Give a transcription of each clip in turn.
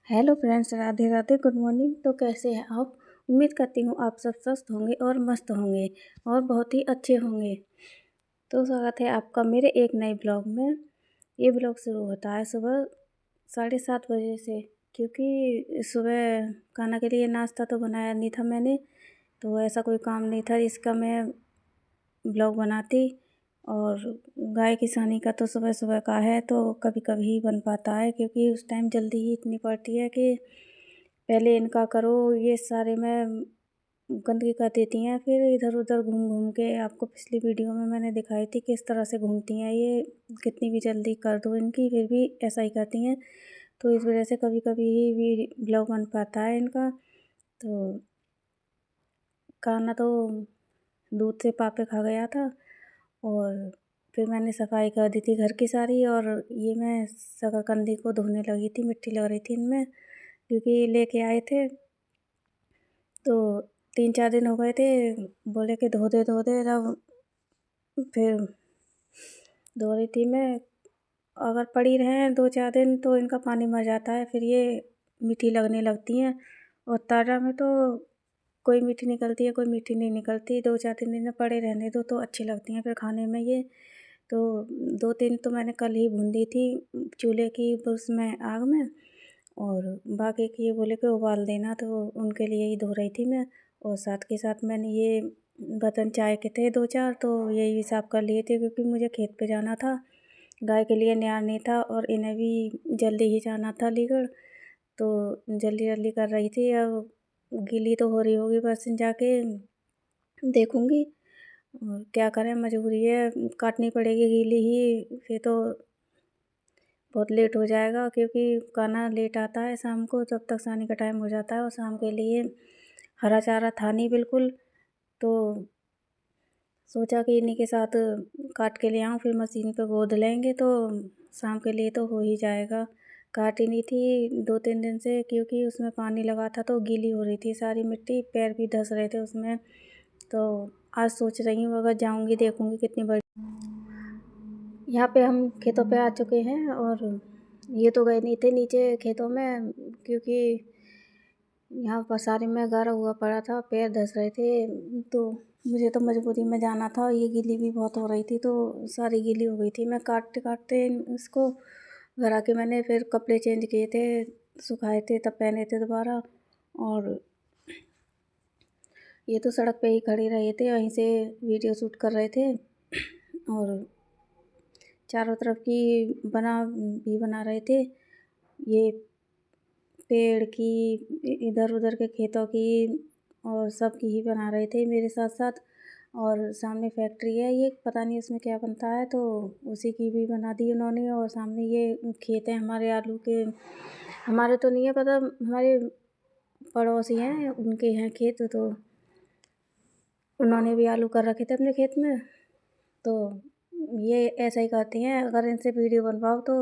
Hello friends, Radhe Radhe, good morning. तो कैसे हैं आप? उम्मीद करती हूँ आप सब स्वस्थ होंगे और मस्त होंगे और बहुत ही अच्छे होंगे। तो स्वागत है आपका मेरे एक नए ब्लॉग में। ये ब्लॉग शुरू होता है सुबह 7:30 बजे से, क्योंकि सुबह खाना के लिए नाश्ता तो बनाया नहीं था मैंने, तो ऐसा कोई काम नहीं था जिसका मैं ब्लॉग बनाती। और गाय किसानी का तो सुबह सुबह का है, तो कभी कभी ही बन पाता है, क्योंकि उस टाइम जल्दी ही इतनी पड़ती है कि पहले इनका करो, ये सारे में गंदगी कर देती हैं, फिर इधर उधर घूम घूम के। आपको पिछली वीडियो में मैंने दिखाई थी किस तरह से घूमती हैं ये, कितनी भी जल्दी कर दो इनकी फिर भी ऐसा ही करती हैं। तो इस वजह से कभी कभी ही भी ब्लॉग बन पाता है इनका। तो खाना तो दूध से पापे खा गया था, और फिर मैंने सफाई कर दी थी घर की सारी। और ये मैं शकरकंदी को धोने लगी थी, मिट्टी लग रही थी इनमें, क्योंकि लेके आए थे तो 3-4 दिन हो गए थे। बोले कि धो दे तब फिर धो रही थी मैं। अगर पड़ी रहें 2-4 दिन तो इनका पानी मर जाता है, फिर ये मीठी लगने लगती हैं। और ताजा में तो कोई मीठी निकलती है, कोई मीठी नहीं निकलती। 2-4 दिन पड़े रहने दो तो अच्छी लगती हैं फिर खाने में ये। तो 2-3 तो मैंने कल ही भून दी थी चूल्हे की उसमें आग में, और बाकी की ये बोले कि उबाल देना, तो उनके लिए ही धो रही थी मैं। और साथ के साथ मैंने ये बर्तन चाय के थे 2-4, तो यही भी साफ़ कर लिए थे, क्योंकि मुझे खेत पे जाना था। गाय के लिए न्यार नहीं था और इन्हें भी जल्दी ही जाना था अलीगढ़, तो जल्दी जल्दी कर रही थी। अब गीली तो हो रही होगी, बस जाके देखूँगी और क्या करें, मजबूरी है, काटनी पड़ेगी गीली ही। फिर तो बहुत लेट हो जाएगा, क्योंकि खाना लेट आता है शाम को, तब तक सानी का टाइम हो जाता है। और शाम के लिए हरा चारा था नहीं बिल्कुल, तो सोचा कि इन्हीं के साथ काट के ले आऊँ, फिर मशीन पे गोद लेंगे तो शाम के लिए तो हो ही जाएगा। काटी नहीं थी 2-3 दिन से, क्योंकि उसमें पानी लगा था तो गीली हो रही थी सारी मिट्टी, पैर भी धंस रहे थे उसमें। तो आज सोच रही हूँ अगर जाऊँगी देखूँगी कितनी बड़ी। यहाँ पे हम खेतों पे आ चुके हैं, और ये तो गए नहीं थे नीचे खेतों में, क्योंकि यहाँ पसारी में गारा हुआ पड़ा था, पैर धंस रहे थे, तो मुझे तो मजबूरी में जाना था। ये गीली भी बहुत हो रही थी, तो सारी गीली हो गई थी। मैं काटते काटते इसको घर आके मैंने फिर कपड़े चेंज किए थे, सुखाए थे तब पहने थे दोबारा। और ये तो सड़क पे ही खड़े रहे थे, वहीं से वीडियो शूट कर रहे थे, और चारों तरफ की बना रहे थे। ये पेड़ की, इधर उधर के खेतों की, और सब की ही बना रहे थे मेरे साथ साथ। और सामने फैक्ट्री है, ये पता नहीं उसमें क्या बनता है, तो उसी की भी बना दी उन्होंने। और सामने ये खेत हैं हमारे आलू के, हमारे तो नहीं है पता, हमारे पड़ोसी हैं उनके हैं खेत, तो उन्होंने भी आलू कर रखे थे अपने खेत में। तो ये ऐसा ही करती हैं, अगर इनसे वीडियो बनवाओ तो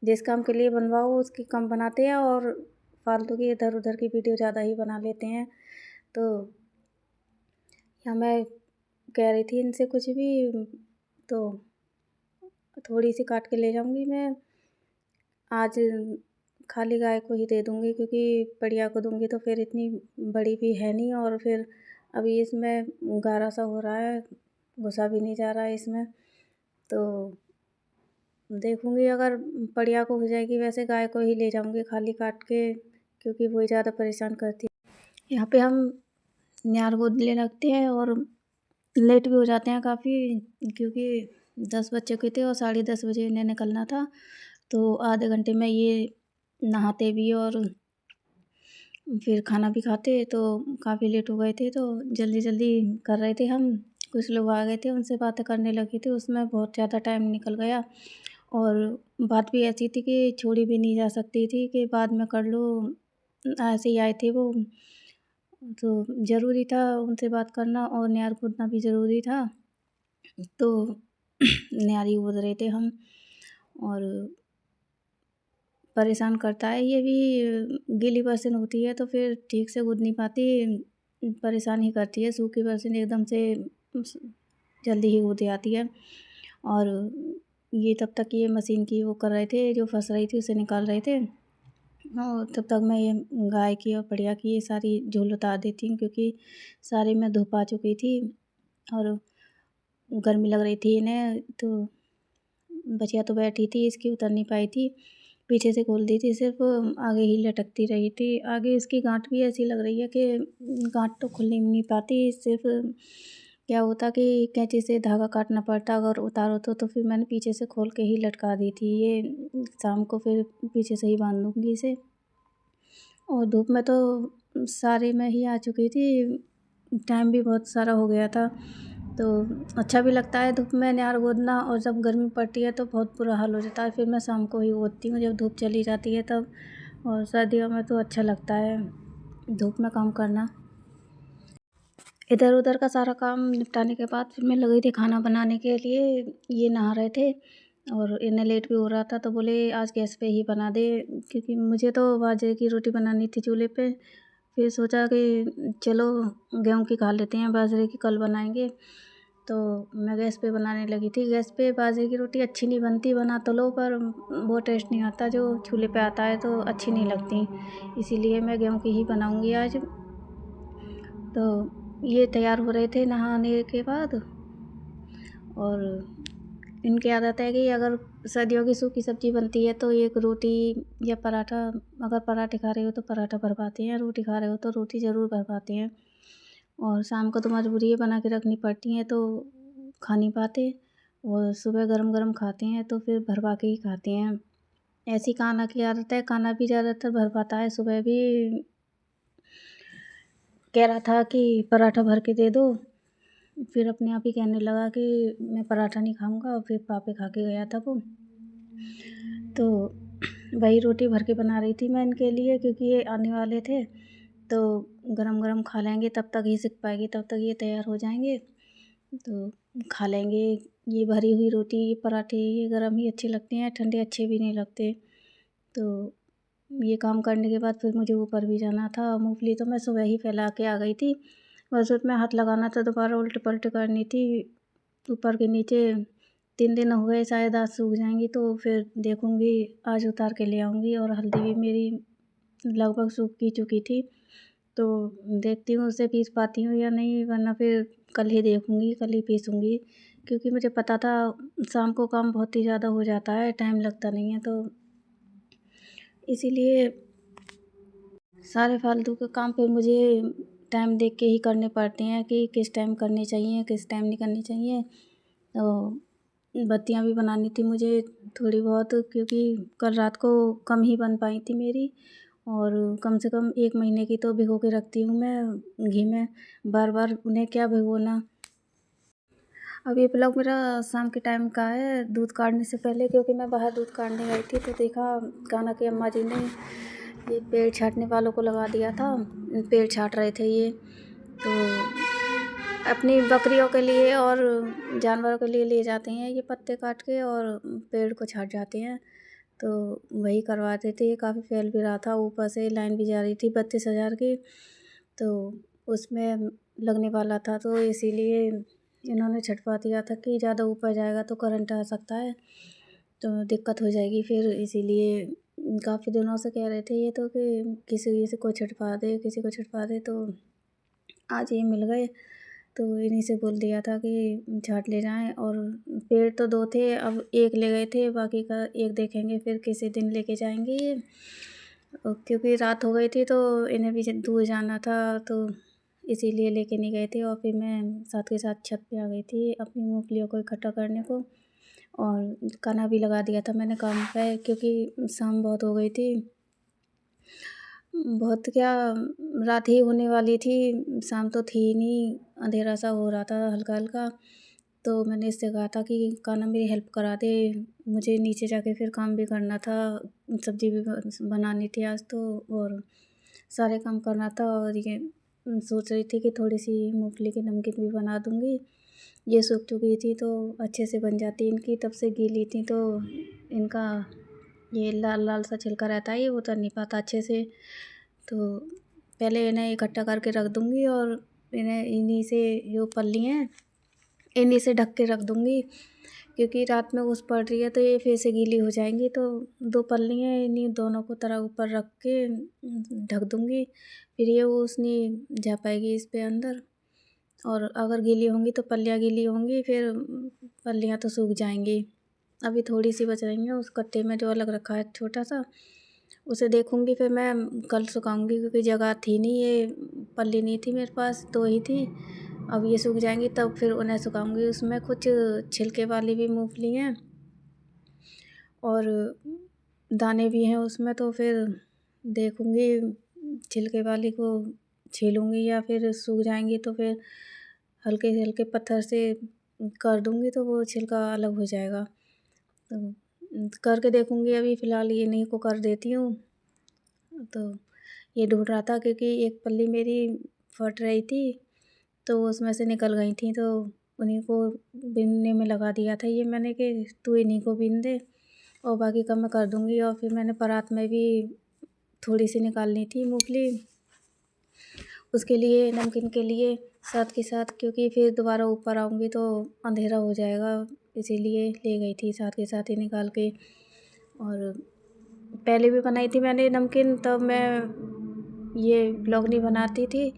जिस काम के लिए बनवाओ उसकी कम बनाते हैं, और फालतू की इधर उधर की वीडियो ज़्यादा ही बना लेते हैं। तो या मैं कह रही थी इनसे कुछ भी, तो थोड़ी सी काट के ले जाऊंगी मैं आज, खाली गाय को ही दे दूंगी, क्योंकि बढ़िया को दूंगी तो फिर इतनी बड़ी भी है नहीं, और फिर अभी इसमें गारा सा हो रहा है, घुसा भी नहीं जा रहा है इसमें। तो देखूंगी अगर बढ़िया को हो जाएगी, वैसे गाय को ही ले जाऊंगी खाली काट के, क्योंकि वही ज़्यादा परेशान करती है। यहाँ पे हम न्यार गोदने लगते हैं और लेट भी हो जाते हैं काफ़ी, क्योंकि 10 बज चुके थे और 10:30 बजे इन्हें निकलना था। तो आधे घंटे में ये नहाते भी और फिर खाना भी खाते, तो काफ़ी लेट हो गए थे, तो जल्दी जल्दी कर रहे थे हम। कुछ लोग आ गए थे, उनसे बातें करने लगी थी, उसमें बहुत ज़्यादा टाइम निकल गया। और बात भी ऐसी थी कि छोड़ी भी नहीं जा सकती थी कि बाद में कर लो, ऐसे ही आए थे वो, तो ज़रूरी था उनसे बात करना, और न्यार कूदना भी ज़रूरी था। तो न्यार ही कूद रहे थे हम, और परेशान करता है ये भी। गीली बरसिन होती है तो फिर ठीक से कूद नहीं पाती, परेशान ही करती है। सूखी बरसिन एकदम से जल्दी ही कूद आती है। और ये तब तक ये मशीन की वो कर रहे थे, जो फंस रही थी उसे निकाल रहे थे। और तब तक मैं ये गाय की और बढ़िया की ये सारी झूल उतार देती हूँ, क्योंकि सारी में धूप आ चुकी थी और गर्मी लग रही थी इन्हें। तो बछिया तो बैठी थी, इसकी उतर नहीं पाई थी, पीछे से खोल दी थी, सिर्फ आगे ही लटकती रही थी। आगे इसकी गांठ भी ऐसी लग रही है कि गांठ तो खुल नहीं पाती, सिर्फ क्या होता कि कैंची से धागा काटना पड़ता, अगर उतारो तो फिर मैंने पीछे से खोल के ही लटका दी थी। ये शाम को फिर पीछे से ही बांध दूँगी इसे। और धूप में तो सारे में ही आ चुकी थी, टाइम भी बहुत सारा हो गया था। तो अच्छा भी लगता है धूप में अनार गोदना, और जब गर्मी पड़ती है तो बहुत बुरा हाल हो जाता है। फिर मैं शाम को ही गोदती हूँ जब धूप चली जाती है तब। और सर्दियों में तो अच्छा लगता है धूप में काम करना। इधर उधर का सारा काम निपटाने के बाद फिर मैं लगी थी खाना बनाने के लिए। ये नहा रहे थे और इन्हें लेट भी हो रहा था, तो बोले आज गैस पे ही बना दे, क्योंकि मुझे तो बाजरे की रोटी बनानी थी चूल्हे पे। फिर सोचा कि चलो गेहूं की खा लेते हैं, बाजरे की कल बनाएंगे। तो मैं गैस पे बनाने लगी थी। गैस पे बाजरे की रोटी अच्छी नहीं बनती, बना तो लो पर वो टेस्ट नहीं आता जो चूल्हे पे आता है, तो अच्छी नहीं लगती। इसीलिए मैं गेहूं की ही बनाऊंगी आज। तो ये तैयार हो रहे थे नहाने के बाद। और इनकी आदत है कि अगर सर्दियों की सूखी सब्ज़ी बनती है तो एक रोटी या पराठा, अगर पराठे खा रहे हो तो पराठा भर पाते हैं, रोटी खा रहे हो तो रोटी ज़रूर भर पाते हैं। और शाम को तो मजबूरी है, बना के रखनी पड़ती हैं तो खा नहीं पाते। और सुबह गरम गरम खाते हैं तो फिर भरवा के ही खाते हैं। ऐसी कान्हा की आदत है, कान्हा भी ज़्यादातर भर पाता है। सुबह भी कह रहा था कि पराठा भर के दे दो, फिर अपने आप ही कहने लगा कि मैं पराठा नहीं खाऊंगा, और फिर पापे खा के गया था वो। तो वही रोटी भर के बना रही थी मैं इनके लिए, क्योंकि ये आने वाले थे तो गरम गरम खा लेंगे, तब तक ये सीख पाएगी, तब तक ये तैयार हो जाएंगे तो खा लेंगे। ये भरी हुई रोटी, ये पराठे, ये गरम ही अच्छे लगते हैं, ठंडे अच्छे भी नहीं लगते। तो ये काम करने के बाद फिर मुझे ऊपर भी जाना था। मूंगफली तो मैं सुबह ही फैला के आ गई थी, बस उसमें हाथ लगाना था, दोबारा उल्ट पलट करनी थी ऊपर के नीचे। 3 दिन हो गए, शायद आज सूख जाएंगी तो फिर देखूँगी, आज उतार के ले आऊँगी। और हल्दी भी मेरी लगभग सूख ही चुकी थी, तो देखती हूँ उसे पीस पाती हूँ या नहीं, वरना फिर कल ही देखूँगी, कल ही पीसूँगी। क्योंकि मुझे पता था शाम को काम बहुत ही ज़्यादा हो जाता है, टाइम लगता नहीं है, तो इसीलिए सारे फालतू के काम फिर मुझे टाइम देख के ही करने पड़ते हैं कि किस टाइम करने चाहिए, किस टाइम नहीं करनी चाहिए। तो बत्तियाँ भी बनानी थी मुझे थोड़ी बहुत, क्योंकि कल रात को कम ही बन पाई थी मेरी। और कम से कम 1 महीने की तो भिगो के रखती हूँ मैं घी में, बार बार उन्हें क्या भिगोना। अब ये ब्लॉग मेरा शाम के टाइम का है, दूध काढ़ने से पहले, क्योंकि मैं बाहर दूध काढ़ने गई थी तो देखा कान्हा की अम्मा जी ने ये पेड़ छाँटने वालों को लगा दिया था। पेड़ छाँट रहे थे ये, तो अपनी बकरियों के लिए और जानवरों के लिए ले जाते हैं ये पत्ते काट के, और पेड़ को छाँट जाते हैं। तो वही करवाते थे, ये काफ़ी फैल भी रहा था, ऊपर से लाइन भी जा रही थी 32,000 की, तो उसमें लगने वाला था, तो इसीलिए इन्होंने छटवा दिया था कि ज़्यादा ऊपर जाएगा तो करंट आ सकता है, तो दिक्कत हो जाएगी फिर। इसीलिए काफ़ी दिनों से कह रहे थे ये तो कि किसी को छटवा दे, किसी को छटवा दे, तो आज ये मिल गए, तो इन्हीं से बोल दिया था कि छाँट ले जाएँ। और पेड़ तो 2 थे, अब 1 ले गए थे, बाकी का 1 देखेंगे फिर किसी दिन लेके जाएँगे ये। क्योंकि रात हो गई थी तो इन्हें भी दूर जाना था, तो इसीलिए लेके नहीं गए थे। और फिर मैं साथ के साथ छत पे आ गई थी अपनी मूँगफलियों को इकट्ठा करने को, और खाना भी लगा दिया था मैंने काम पे, क्योंकि शाम बहुत हो गई थी। बहुत क्या, रात ही होने वाली थी, शाम तो थी ही नहीं, अंधेरा सा हो रहा था हल्का हल्का। तो मैंने इससे कहा था कि कान्हा मेरी हेल्प करा दे, मुझे नीचे जाके फिर काम भी करना था, सब्ज़ी भी बनानी थी आज तो, और सारे काम करना था। और ये सोच रही थी कि थोड़ी सी मूँगफली की नमकीन भी बना दूँगी। ये सूख चुकी थी तो अच्छे से बन जाती इनकी, तब से गीली थी तो इनका ये लाल लाल सा छिलका रहता है, ये उतर नहीं पाता अच्छे से। तो पहले इन्हें इकट्ठा करके रख दूँगी, और इन्हें इन्हीं से जो पल्ली हैं इन्हीं से ढक के रख दूँगी, क्योंकि रात में ओस पड़ रही है तो ये फिर से गीली हो जाएंगी। तो 2 पल्लियाँ इन्हीं दोनों को तरह ऊपर रख के ढक दूँगी, फिर ये ओस नहीं जा पाएगी इस पे अंदर। और अगर गीली होंगी तो पल्लियाँ गीली होंगी, फिर पल्लियाँ तो सूख जाएंगी। अभी थोड़ी सी बच रही हैं उस कट्टे में जो अलग रखा है छोटा सा, उसे देखूँगी फिर मैं कल सुखाऊँगी, क्योंकि जगह थी नहीं, ये पल्ली नहीं थी मेरे पास, 2 ही थी। अब ये सूख जाएंगी तब फिर उन्हें सुखाऊँगी। उसमें कुछ छिलके वाली भी मूँगफली हैं और दाने भी हैं उसमें, तो फिर देखूँगी छिलके वाली को छीलूँगी या फिर सूख जाएंगी तो फिर हल्के से हल्के पत्थर से कर दूँगी तो वो छिलका अलग हो जाएगा। तो करके देखूँगी, अभी फ़िलहाल ये इन्हीं को कर देती हूँ। तो ये ढूँढ रहा था क्योंकि एक पल्ली मेरी फट रही थी तो उसमें से निकल गई थी, तो उन्हीं को बीनने में लगा दिया था ये मैंने कि तू इन्हीं को बीन दे और बाकी का मैं कर दूँगी। और फिर मैंने परात में भी थोड़ी सी निकालनी थी मूँगफली, उसके लिए नमकीन के लिए साथ के साथ, क्योंकि फिर दोबारा ऊपर आऊँगी तो अंधेरा हो जाएगा, इसीलिए ले गई थी साथ के साथ ही निकाल के। और पहले भी बनाई थी मैंने नमकीन, तब मैं ये ब्लॉग नहीं बनाती थी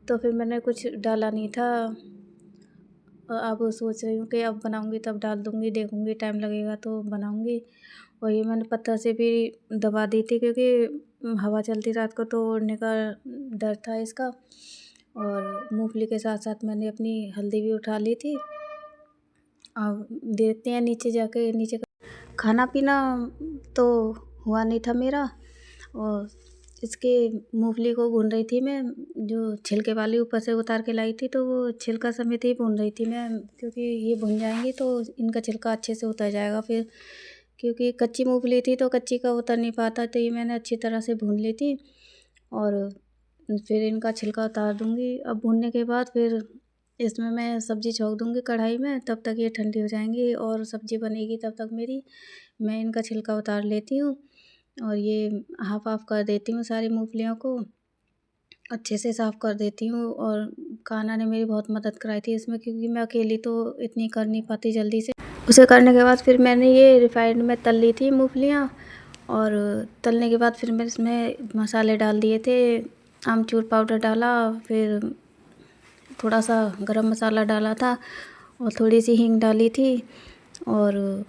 तो फिर मैंने कुछ डाला नहीं था। अब सोच रही हूँ कि अब बनाऊँगी तब डाल दूँगी, देखूँगी टाइम लगेगा तो बनाऊँगी। और ये मैंने पत्थर से भी दबा दी थी क्योंकि हवा चलती रात को तो उड़ने का डर था इसका। और मूँगफली के साथ साथ मैंने अपनी हल्दी भी उठा ली थी। अब देखते हैं नीचे जाके, नीचे खाना पीना तो हुआ नहीं था मेरा। और इसके मूँगफली को भून रही थी मैं, जो छिलके वाली ऊपर से उतार के लाई थी तो वो छिलका समेत ही भून रही थी मैं, क्योंकि ये भुन जाएंगी तो इनका छिलका अच्छे से उतर जाएगा फिर, क्योंकि कच्ची मूँगफली थी तो कच्ची का उतर नहीं पाता, तो ये मैंने अच्छी तरह से भून ली थी। और फिर इनका छिलका उतार दूँगी। अब भूनने के बाद फिर इसमें मैं सब्ज़ी छोंक दूँगी कढ़ाई में, तब तक ये ठंडी हो जाएंगी और सब्ज़ी बनेगी तब तक मेरी। मैं इनका छिलका उतार लेती हूँ और ये हाफ़ हाफ़ कर देती हूँ सारी मूँगफलियों को, अच्छे से साफ़ कर देती हूँ। और कान्हा ने मेरी बहुत मदद कराई थी इसमें, क्योंकि मैं अकेली तो इतनी कर नहीं पाती जल्दी से। उसे करने के बाद फिर मैंने ये रिफाइंड में तल ली थी मूँगफलियाँ, और तलने के बाद फिर मैं इसमें मसाले डाल दिए थे। आमचूर पाउडर डाला, फिर थोड़ा सा गरम मसाला डाला था और थोड़ी सी हींग डाली थी, और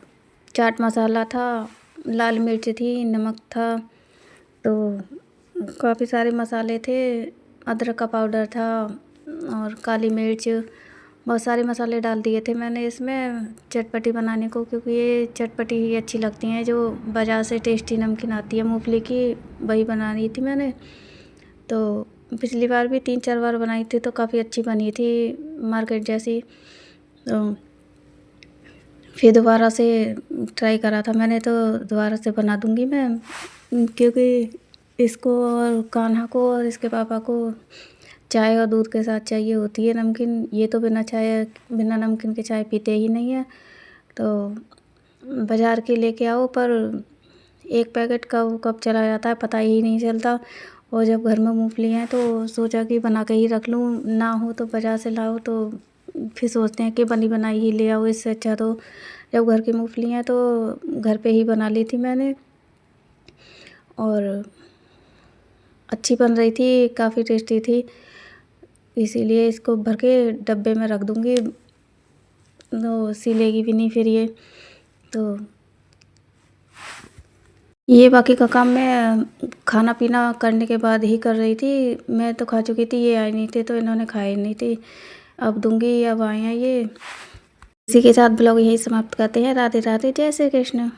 चाट मसाला था, लाल मिर्च थी, नमक था, तो काफ़ी सारे मसाले थे। अदरक का पाउडर था और काली मिर्च, बहुत सारे मसाले डाल दिए थे मैंने इसमें चटपटी बनाने को, क्योंकि ये चटपटी ही अच्छी लगती हैं। जो बाज़ार से टेस्टी नमकीन आती है मूँगफली की, वही बना रही थी मैंने। तो पिछली बार भी 3-4 बार बनाई थी तो काफ़ी अच्छी बनी थी, मार्केट जैसी। तो फिर दोबारा से ट्राई करा था मैंने, तो दोबारा से बना दूँगी मैं, क्योंकि इसको और कान्हा को और इसके पापा को चाय और दूध के साथ चाहिए होती है नमकीन। ये तो बिना नमकीन के चाय पीते ही नहीं है। तो बाज़ार के लेके आओ, पर एक पैकेट कब चला जाता है पता ही नहीं चलता। और जब घर में मूँगफली हैं तो सोचा कि बना के ही रख लूँ, ना हो तो बाज़ार से लाओ तो फिर सोचते हैं कि बनी बनाई ही ले आओ, इससे अच्छा तो जब घर की मूँगफली हैं तो घर पे ही बना ली थी मैंने। और अच्छी बन रही थी, काफ़ी टेस्टी थी, इसीलिए इसको भर के डब्बे में रख दूँगी, तो सिलेगी भी नहीं फिर ये। तो ये बाकी का काम मैं खाना पीना करने के बाद ही कर रही थी। मैं तो खा चुकी थी, ये आए नहीं थे तो इन्होंने खाए नहीं थे। अब दूँगी, अब आए हैं ये। इसी के साथ ब्लॉग यही समाप्त करते हैं। राधे राधे, जय श्री कृष्ण।